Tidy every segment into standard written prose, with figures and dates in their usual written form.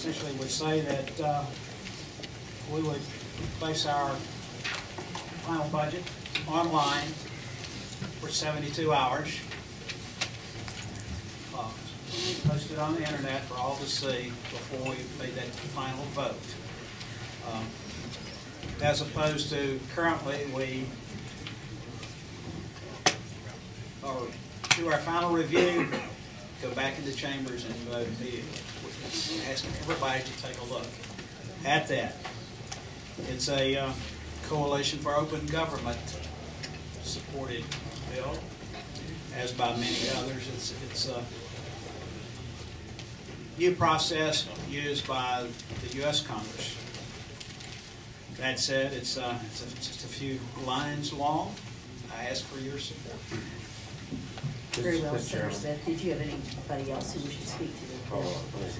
essentially would say that we would place our final budget online for 72 hours, posted on the internet for all to see before we made that final vote. As opposed to currently, we do our final review, go back into chambers and vote immediately. Asking everybody to take a look at that. It's a Coalition for Open Government supported bill, as by many others. It's a new process used by the U.S. Congress. That said, it's just a few lines long. I ask for your support. Very well, Senator Smith. Did you have anybody else who wished to speak to the bill?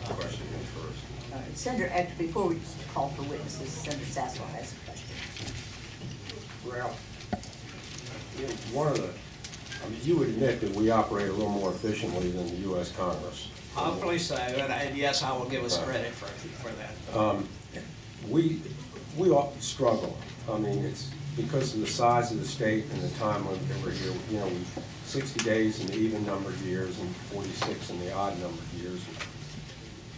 I'll question first. All right, Senator, before we call for witnesses, Senator Sasswell has a question. Ralph, one of the, you would admit that we operate a little more efficiently than the U.S. Congress. Hopefully so, and yes, I will give us credit for that. We often struggle. I mean, it's because of the size of the state and the time when we're here. 60 days in the even numbered years and 46 in the odd numbered years.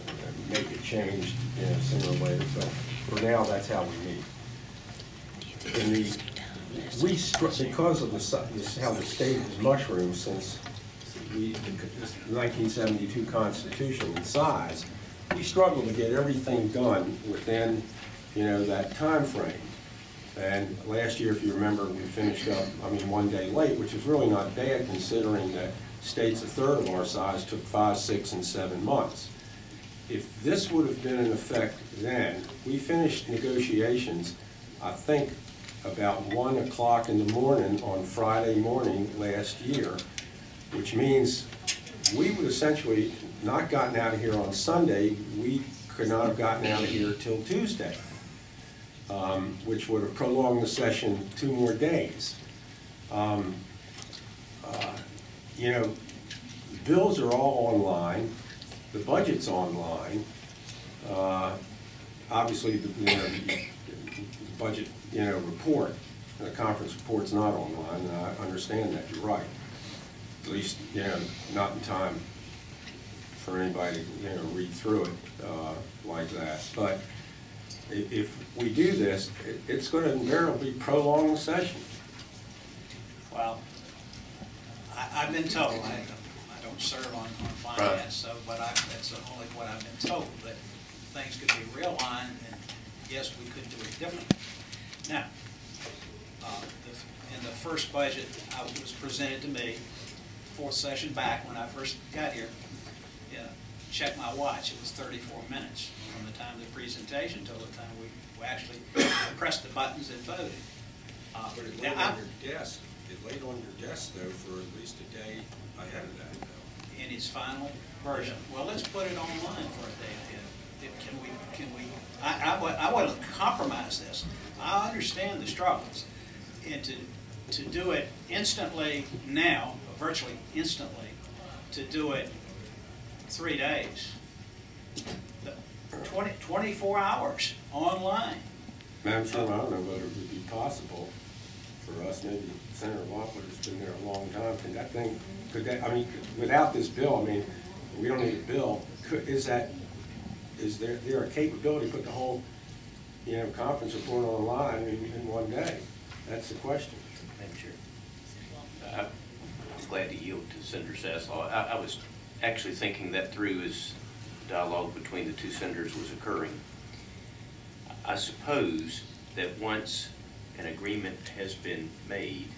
And make it change, sooner or later. But for now, that's how we meet. Because of how the state has mushroomed since the 1972 Constitution in size, we struggle to get everything done within, that time frame. And last year, if you remember, we finished up, one day late, which is really not bad considering that states a third of our size took 5, 6, and 7 months. If this would have been in effect then, we finished negotiations, I think, about 1 o'clock in the morning on Friday morning last year, which means we would essentially not gotten out of here on Sunday. We could not have gotten out of here till Tuesday, which would have prolonged the session 2 more days. Bills are all online. The budget's online. Obviously, the budget, report, the conference report's not online, and I understand that. You're right. At least, not in time for anybody to, read through it like that. But if we do this, it's going to invariably prolong the session. Well, I've been told, I don't serve on finance, so that's only what I've been told, that things could be realigned, and yes, we could do it differently. Now, in the first budget that was presented to me, 4th session back when I first got here, check my watch, it was 34 minutes from the time of the presentation till the time we actually pressed the buttons and voted. But it laid on your desk. It laid on your desk, though, for at least a day ahead of that, though. In its final version. Well, let's put it online for a day ahead. Can we? I want to compromise this. I understand the struggles, and to do it instantly now, virtually instantly, to do it 3 days, 24 hours online. Madam Chairman, I don't know whether it would be possible for us, maybe Senator Wampler's been there a long time, without this bill, we don't need a bill, is there a capability to put the whole, conference report online in one day? That's the question. Madam Chair. I'm glad to yield to Senator Sasswell. I was actually thinking that through as dialogue between the two senators was occurring. I suppose that once an agreement has been made,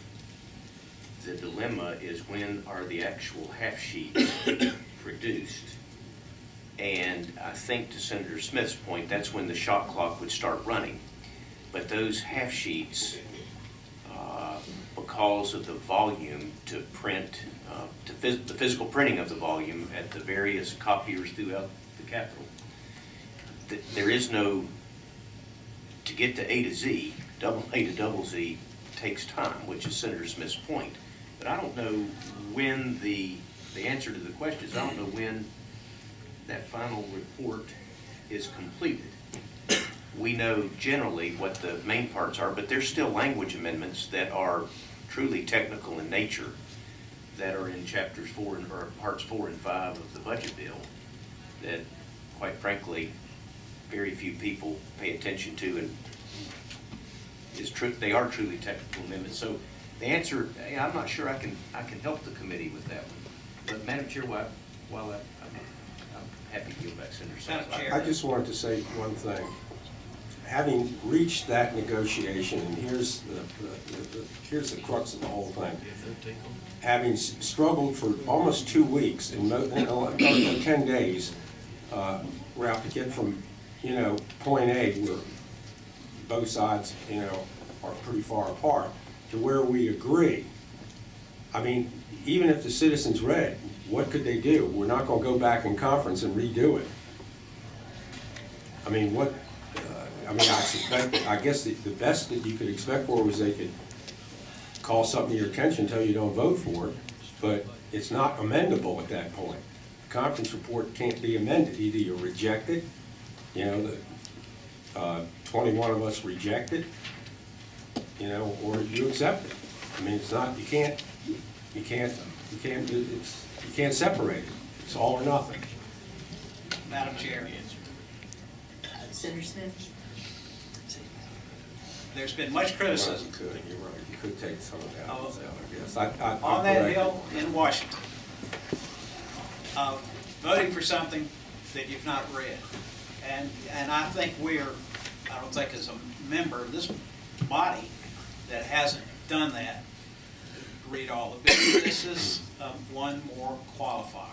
the dilemma is when are the actual half sheets produced. And I think to Senator Smith's point, that's when the shot clock would start running. But those half sheets, because of the volume to print, the physical printing of the volume at the various copiers throughout the Capitol, there is no, to get to A to Z, double A to double Z takes time, which is Senator Smith's point. But I don't know when the answer to the question is, I don't know when that final report is completed, we know generally what the main parts are, but there's still language amendments that are truly technical in nature that are in chapters 4 and or parts 4 and 5 of the budget bill that, quite frankly, very few people pay attention to, and they are truly technical amendments. So the answer, I'm not sure I can help the committee with that one. But Madam Chair, while I'm happy to go back, Senator Sanders. I just wanted to say one thing. Having reached that negotiation, and here's the crux of the whole thing. Having struggled for almost 2 weeks, in 10 days, we're out to get from, point A, where both sides, are pretty far apart, to where we agree. I mean, even if the citizens read, what could they do? We're not going to go back in conference and redo it. I mean, I guess the best that you could expect for was they could call something to your attention until you don't vote for it, but it's not amendable at that point. The conference report can't be amended. Either you reject it, 21 of us reject it, or you accept it. I mean, it's not, you can't separate it. It's all or nothing. Madam Chair, Senator Smith? there's been much criticism You're right. You could take some of that out, I guess. on that bill in Washington of voting for something that you've not read. And I think I don't think as a member of this body that hasn't done that, read all of it. This is one more qualifier.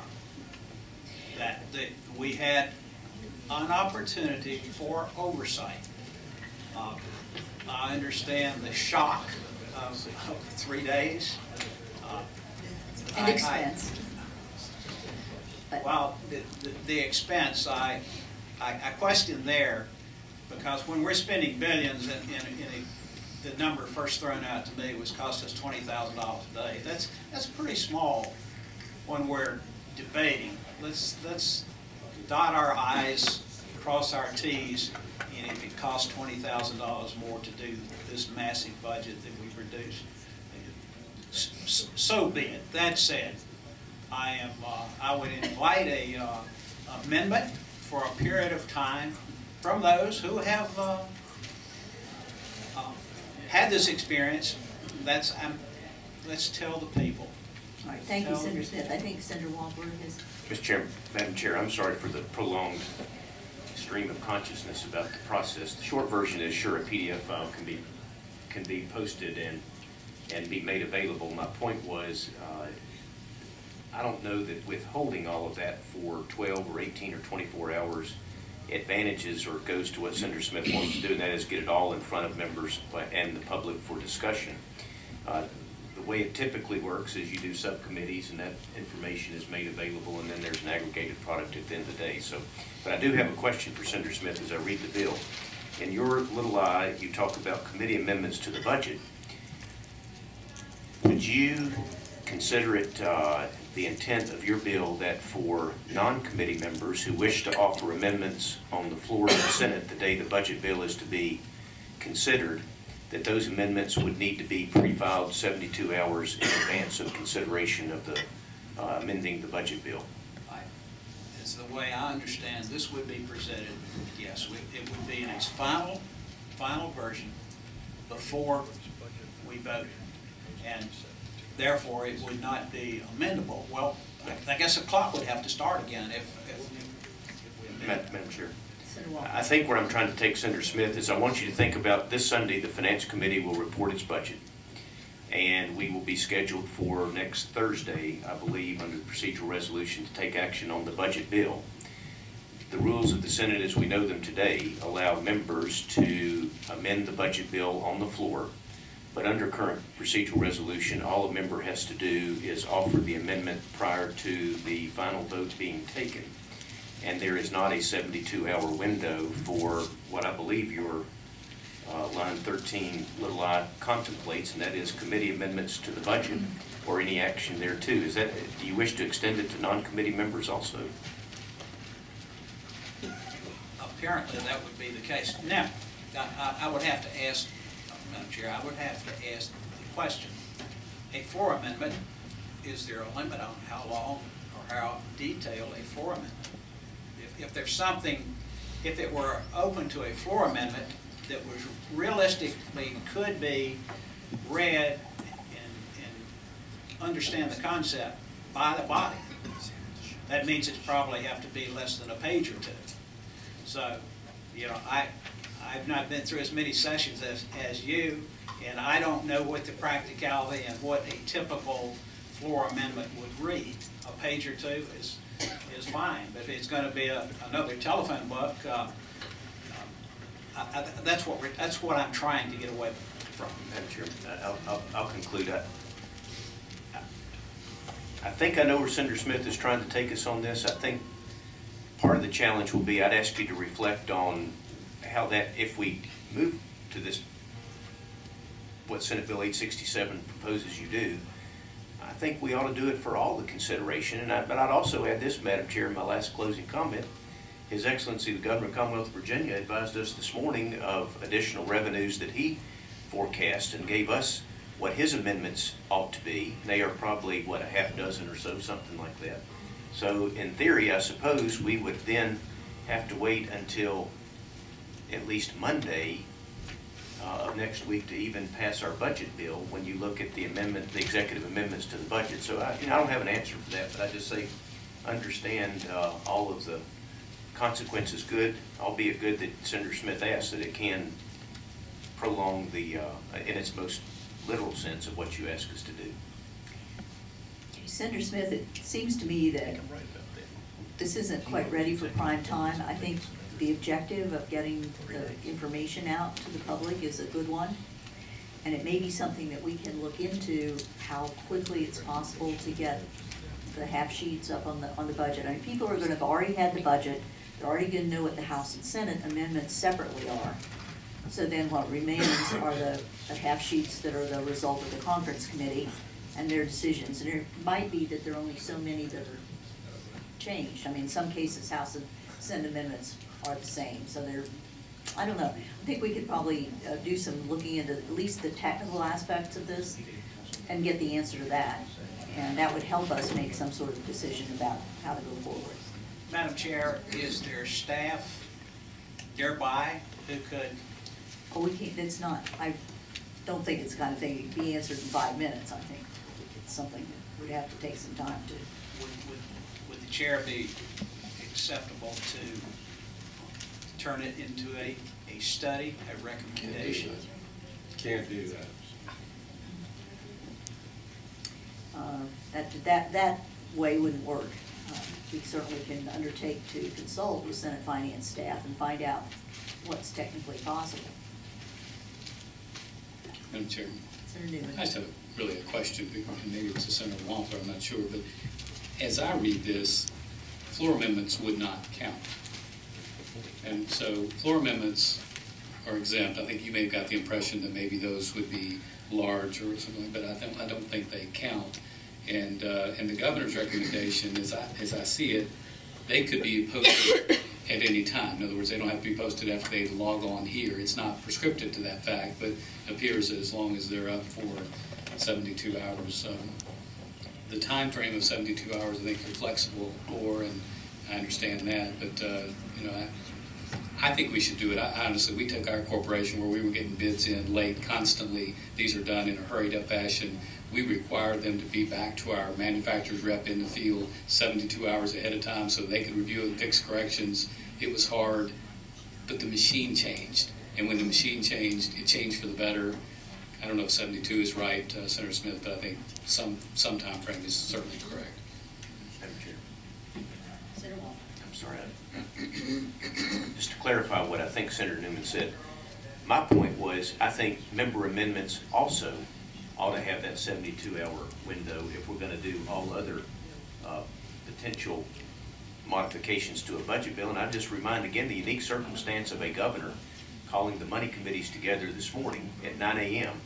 That we had an opportunity for oversight. I understand the shock of 3 days. And expense. Well, the expense, I question there, because when we're spending billions, and the number first thrown out to me was cost us $20,000 a day. That's pretty small when we're debating. Let's dot our I's, cross our T's, and if it costs $20,000 more to do this massive budget that we produce, so be it. That said, I would invite a amendment for a period of time from those who have had this experience. Let's tell the people. All right, thank you, Senator Smith. I think Senator Walberg is. Madam Chair, I'm sorry for the prolonged stream of consciousness about the process. The short version is, sure, a PDF file can be posted and be made available. My point was, I don't know that withholding all of that for 12 or 18 or 24 hours advantages or goes to what Senator Smith wants to do, and that is get it all in front of members and the public for discussion. The way it typically works is you do subcommittees, and that information is made available, and then there's an aggregated product at the end of the day. So, but I do have a question for Senator Smith as I read the bill. In your little eye, you talk about committee amendments to the budget. Would you consider it the intent of your bill that for non-committee members who wish to offer amendments on the floor of the Senate the day the budget bill is to be considered, that those amendments would need to be pre-filed 72 hours in advance of consideration of the amending the budget bill? It's the way I understand this would be presented. Yes, it would be in its final version before we voted, and therefore it would not be amendable. Well, I guess the clock would have to start again if Madam Chair, I think where I'm trying to take Senator Smith is I want you to think about this Sunday the Finance Committee will report its budget, and we will be scheduled for next Thursday, I believe, under the procedural resolution to take action on the budget bill. The rules of the Senate as we know them today allow members to amend the budget bill on the floor, but under current procedural resolution, all a member has to do is offer the amendment prior to the final vote being taken. And there is not a 72-hour window for what I believe your line 13 little I contemplates, and that is committee amendments to the budget or any action there too. Is that, do you wish to extend it to non-committee members also? apparently that would be the case. Now, I would have to ask, Madam Chair, I would have to ask the question, a floor amendment, is there a limit on how long or how detailed a floor amendment? If there's something, if it were open to a floor amendment that was realistically could be read and understand the concept by the body, that means it's probably have to be less than a page or two. So, you know, I've not been through as many sessions as you, and I don't know what the practicality and what a typical floor amendment would read. A page or two is fine, but if it's going to be another telephone book, that's what I'm trying to get away from. Madam Chair, I'll conclude. I think I know where Senator Smith is trying to take us on this. I think part of the challenge will be, I'd ask you to reflect on how that, if we move to this, what Senate Bill 867 proposes you do, I think we ought to do it for all the consideration. But I'd also add this, Madam Chair, in my last closing comment. His Excellency the Governor of the Commonwealth of Virginia advised us this morning of additional revenues that he forecast and gave us what his amendments ought to be. They are probably, what, a half dozen or so, something like that. So in theory, I suppose we would then have to wait until at least Monday of next week to even pass our budget bill when you look at the amendment, the executive amendments to the budget. So I don't have an answer for that, but I just say understand all of the consequences good, albeit good that Senator Smith asked, that it can prolong the, in its most literal sense of what you ask us to do. Senator Smith, it seems to me that this isn't quite ready for prime time. I think the objective of getting the information out to the public is a good one. And it may be something that we can look into, how quickly it's possible to get the half sheets up on the budget. I mean, people are going to have already had the budget. They're already going to know what the House and Senate amendments separately are. So then what remains are the half sheets that are the result of the conference committee and their decisions. And it might be that there are only so many that are changed. I mean, in some cases, House and Senate amendments are the same. So they're, I don't know. I think we could probably do some looking into at least the technical aspects of this and get the answer to that. And that would help us make some sort of decision about how to go forward. Madam Chair, is there staff nearby who could? Oh, we can't, it's not, I don't think it's the kind of thing that can be answered in 5 minutes. I think it's something that would have to take some time to. Would the chair be acceptable to turn it into a study, a recommendation? Can't do that. That way wouldn't work. We certainly can undertake to consult with Senate Finance staff and find out what's technically possible. Madam Chair, Senator Newman. I just have really a question, and maybe it's to Senator Wampler, I'm not sure, but as I read this, floor amendments would not count. And so floor amendments are exempt. I think you may have got the impression that maybe those would be large or something, but I don't think they count. And the governor's recommendation, as I see it, they could be posted at any time. In other words, they don't have to be posted after they log on here. It's not prescriptive to that fact, but it appears that as long as they're up for 72 hours. The time frame of 72 hours, I think, are flexible, and I understand that, but you know, I think we should do it. Honestly, we took our corporation where we were getting bids in late constantly. These are done in a hurried up fashion. We required them to be back to our manufacturer's rep in the field 72 hours ahead of time so they could review and fix corrections. It was hard, but the machine changed. And when the machine changed, it changed for the better. I don't know if 72 is right, Senator Smith, but I think some time frame is certainly correct. Madam Chair. Senator Wall. I'm sorry. Just to clarify what I think Senator Newman said, my point was I think member amendments also ought to have that 72-hour window if we're going to do all other potential modifications to a budget bill. And I just remind again the unique circumstance of a governor calling the money committees together this morning at 9 a.m.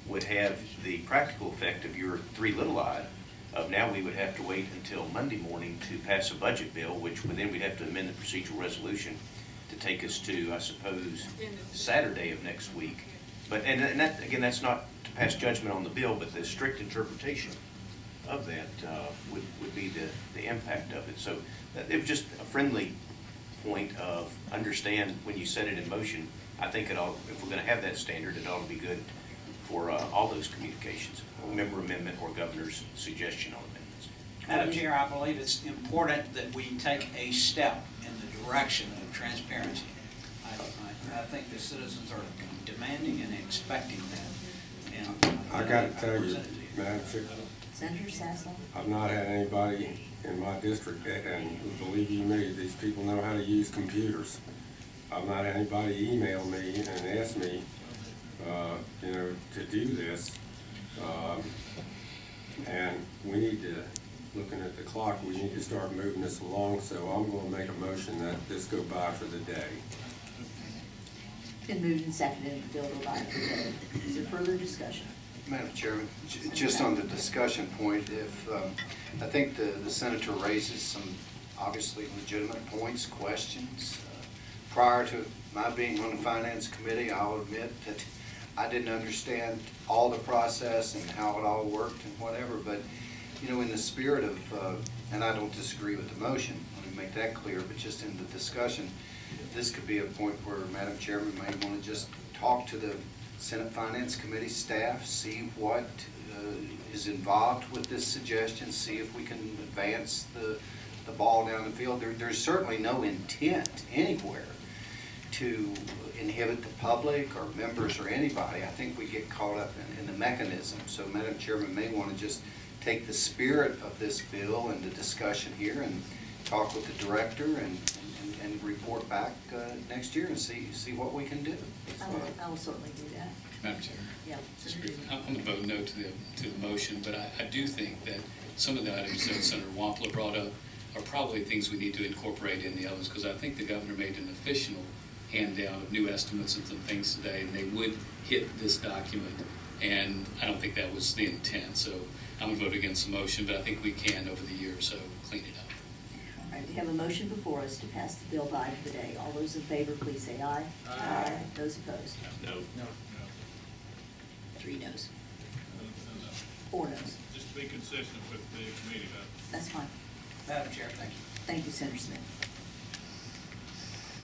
would have the practical effect of your three little I of now we would have to wait until Monday morning to pass a budget bill, which then we'd have to amend the procedural resolution to take us to, I suppose, Saturday of next week. But, and that, again, that's not to pass judgment on the bill, but the strict interpretation of that would be the impact of it. So it was just a friendly point of understand when you set it in motion. I think it ought, if we're going to have that standard, it ought to be good for all those communications, member amendment or governor's suggestion on amendments. Madam Chair, I believe it's important that we take a step in the direction of transparency. I think the citizens are demanding and expecting that. And I got to tell you, Madam Chair, Senator Sassel? I've not had anybody in my district, and believe you me, these people know how to use computers. I've not had anybody email me and ask me, you know, to do this. And we need to, looking at the clock, we need to start moving this along, so I'm going to make a motion that this go by for the day. Been moved and seconded, the bill go by for the day. Is there further discussion? Madam Chairman, just on the discussion point, if I think the senator raises some obviously legitimate points, questions. Prior to my being on the Finance Committee, I'll admit that I didn't understand all the process and how it all worked and whatever, but you know, in the spirit of, and I don't disagree with the motion, let me make that clear, but just in the discussion, this could be a point where Madam Chairman may want to just talk to the Senate Finance Committee staff, see what is involved with this suggestion, see if we can advance the ball down the field. There's certainly no intent anywhere to inhibit the public or members or anybody. I think we get caught up in the mechanism. So Madam Chairman may want to just take the spirit of this bill and the discussion here and talk with the director and report back next year and see what we can do. I will certainly do that. Madam Chair. Yeah. Just briefly, I'm going to vote no to the motion, but I do think that some of the items that Senator Wampler brought up are probably things we need to incorporate in the others, because I think the governor made an official hand down of new estimates and some things today, and they would hit this document, and I don't think that was the intent. So I'm going to vote against the motion, but I think we can, over the year or so, clean it up. All right, we have a motion before us to pass the bill by for the day. All those in favor, please say aye. Aye. Those opposed? No. No. 3 noes. 4 noes. Just be consistent with the committee vote. That's fine. Madam Chair, thank you. Thank you, Senator Smith.